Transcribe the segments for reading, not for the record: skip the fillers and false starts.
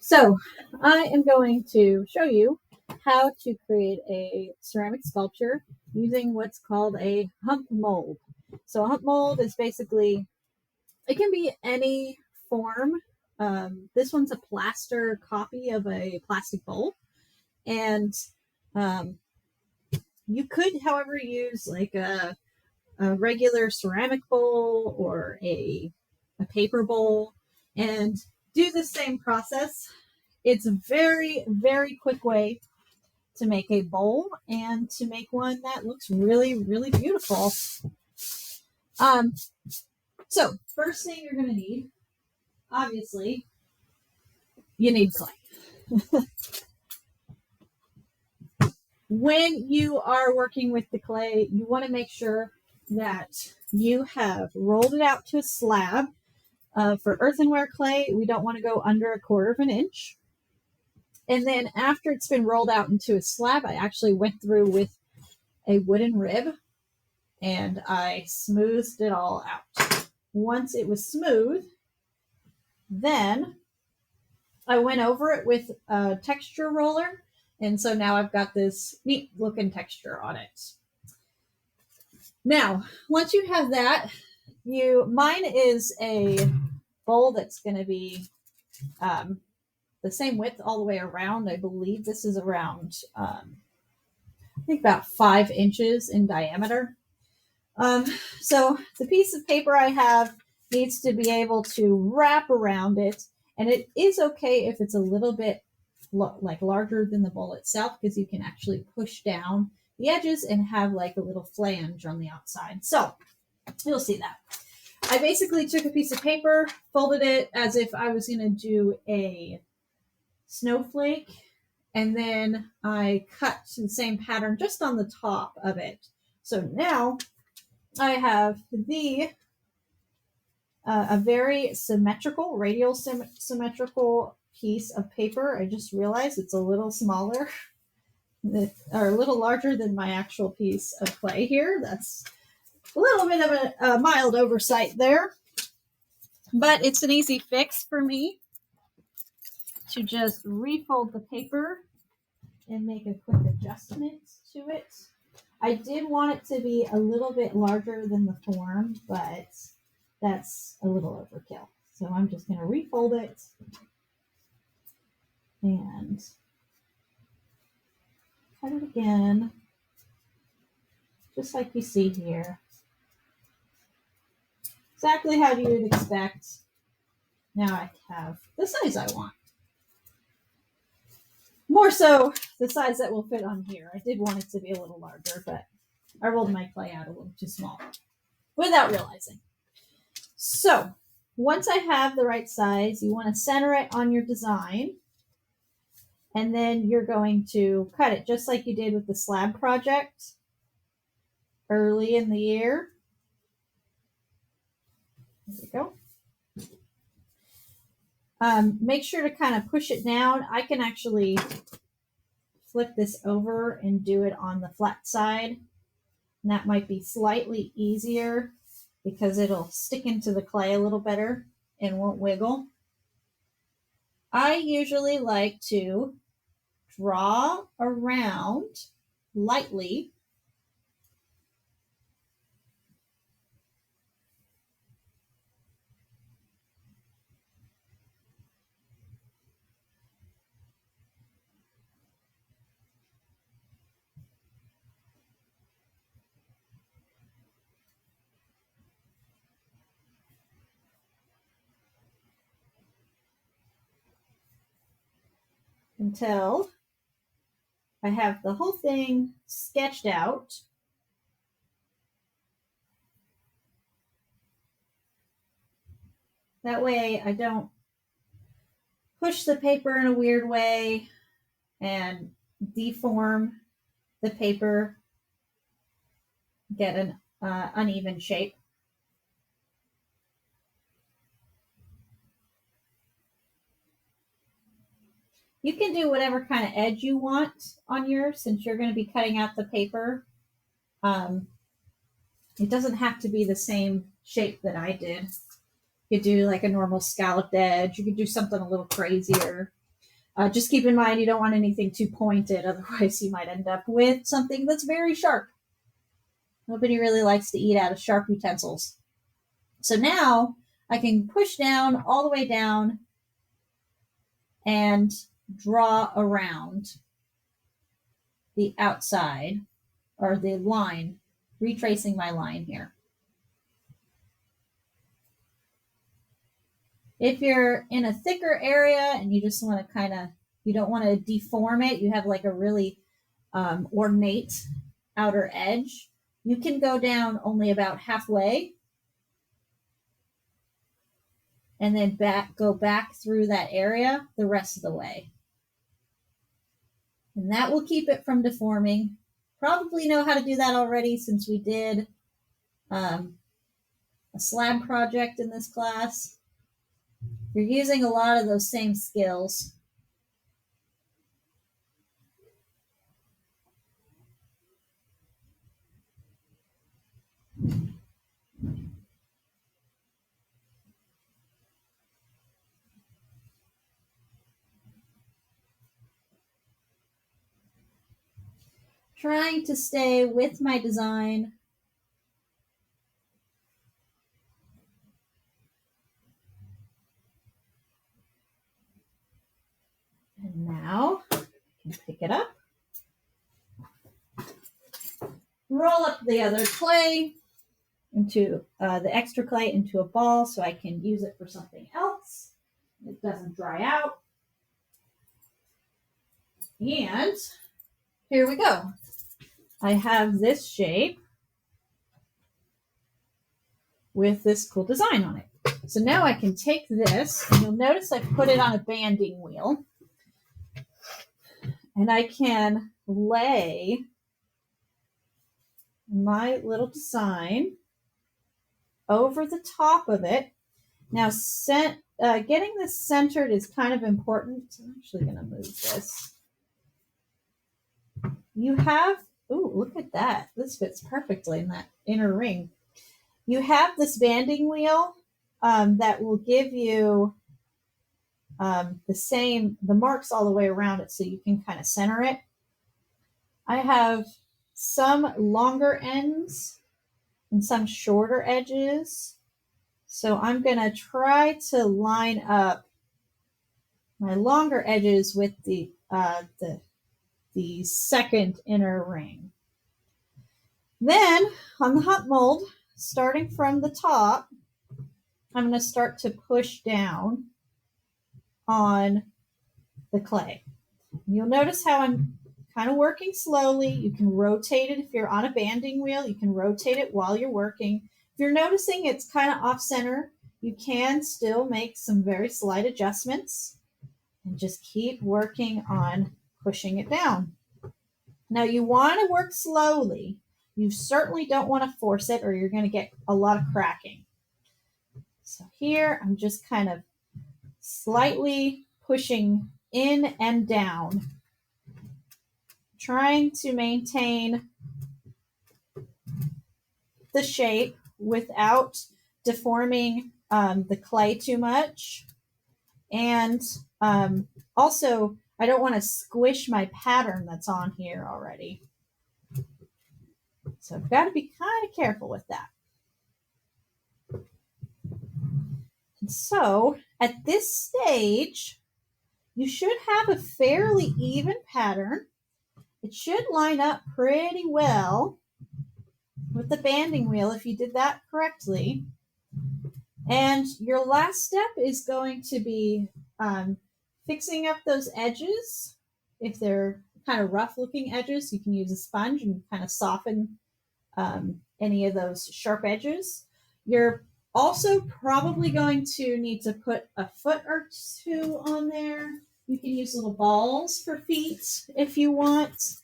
So I am going to show you how to create a ceramic sculpture using what's called a hump mold. So a hump mold is basically, it can be any form. This one's a plaster copy of a plastic bowl. And um, you could, however, use like a regular ceramic bowl or a paper bowl and do the same process. It's a very, very quick way to make a bowl and to make one that looks really, really beautiful. Um, so first thing you're going to need, obviously, you need clay. When you are working with the clay, you want to make sure that you have rolled it out to a slab. For earthenware clay, we don't want to go under 1/4 of an inch. And then after it's been rolled out into a slab, I actually went through with a wooden rib and I smoothed it all out. Once it was smooth, then I went over it with a texture roller. And so now I've got this neat looking texture on it. Now, once you have that, mine is a bowl that's going to be the same width all the way around. I believe this is around, I think about 5 inches in diameter. So the piece of paper I have needs to be able to wrap around it. And it is okay if it's a little bit like larger than the bowl itself, because you can actually push down the edges and have like a little flange on the outside. So you'll see that. I basically took a piece of paper, folded it as if I was going to do a snowflake, and then I cut the same pattern just on the top of it. So now I have a very symmetrical, radial symmetrical piece of paper. I just realized it's a little smaller or a little larger than my actual piece of clay here. That's a little bit of a mild oversight there, but it's an easy fix for me to just refold the paper and make a quick adjustment to it. I did want it to be a little bit larger than the form, but that's a little overkill. So I'm just going to refold it and cut it again, just like you see here. Exactly how you would expect. Now I have the size I want. More so the size that will fit on here. I did want it to be a little larger, but I rolled my clay out a little too small without realizing. So once I have the right size, you want to center it on your design. And then you're going to cut it just like you did with the slab project early in the year. There we go. Make sure to kind of push it down. I can actually flip this over and do it on the flat side. And that might be slightly easier because it'll stick into the clay a little better and won't wiggle. I usually like to draw around lightly until I have the whole thing sketched out. That way I don't push the paper in a weird way and deform the paper, get an uneven shape. You can do whatever kind of edge you want on yours, since you're going to be cutting out the paper. It doesn't have to be the same shape that I did. You could do like a normal scalloped edge. You could do something a little crazier. Just keep in mind you don't want anything too pointed, otherwise you might end up with something that's very sharp. Nobody really likes to eat out of sharp utensils. So now I can push down all the way down and draw around the outside or the line, retracing my line here. If you're in a thicker area and you just want to you don't want to deform it, you have like a really ornate outer edge, you can go down only about halfway and then go back through that area the rest of the way. And that will keep it from deforming. Probably know how to do that already since we did a slab project in this class. You're using a lot of those same skills. Trying to stay with my design. And now I can pick it up. Roll up the other clay into the extra clay into a ball so I can use it for something else. It doesn't dry out. And here we go. I have this shape with this cool design on it. So now I can take this, and you'll notice I put it on a banding wheel, and I can lay my little design over the top of it. Now, getting this centered is kind of important. So I'm actually going to move this. You have, ooh, look at that. This fits perfectly in that inner ring. You have this banding wheel that will give you the marks all the way around it so you can kind of center it. I have some longer ends and some shorter edges. So I'm going to try to line up my longer edges with the second inner ring. Then on the hump mold, starting from the top, I'm going to start to push down on the clay. You'll notice how I'm kind of working slowly. You can rotate it if you're on a banding wheel. You can rotate it while you're working. If you're noticing it's kind of off center, you can still make some very slight adjustments and just keep working on pushing it down. Now you want to work slowly. You certainly don't want to force it or you're going to get a lot of cracking. So here I'm just kind of slightly pushing in and down, trying to maintain the shape without deforming the clay too much. And also, I don't want to squish my pattern that's on here already. So I've got to be kind of careful with that. And so at this stage, you should have a fairly even pattern. It should line up pretty well with the banding wheel if you did that correctly. And your last step is going to be fixing up those edges. If they're kind of rough looking edges, you can use a sponge and kind of soften any of those sharp edges. You're also probably going to need to put a foot or two on there. You can use little balls for feet if you want.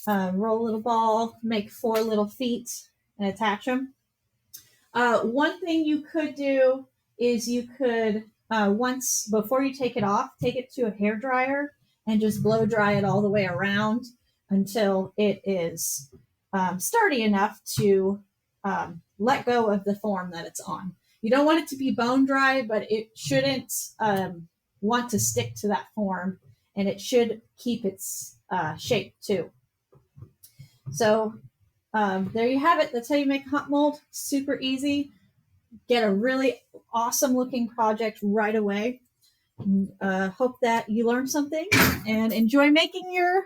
Roll a little ball, make 4 little feet, and attach them. One thing you could do is you could, once before you take it off, take it to a hairdryer and just blow dry it all the way around until it is sturdy enough to let go of the form that it's on. You don't want it to be bone dry, but it shouldn't want to stick to that form and it should keep its shape too. So there you have it. That's how you make a hump mold. Super easy. Get a really awesome looking project right away. Hope that you learned something and enjoy making your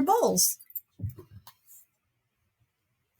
bowls.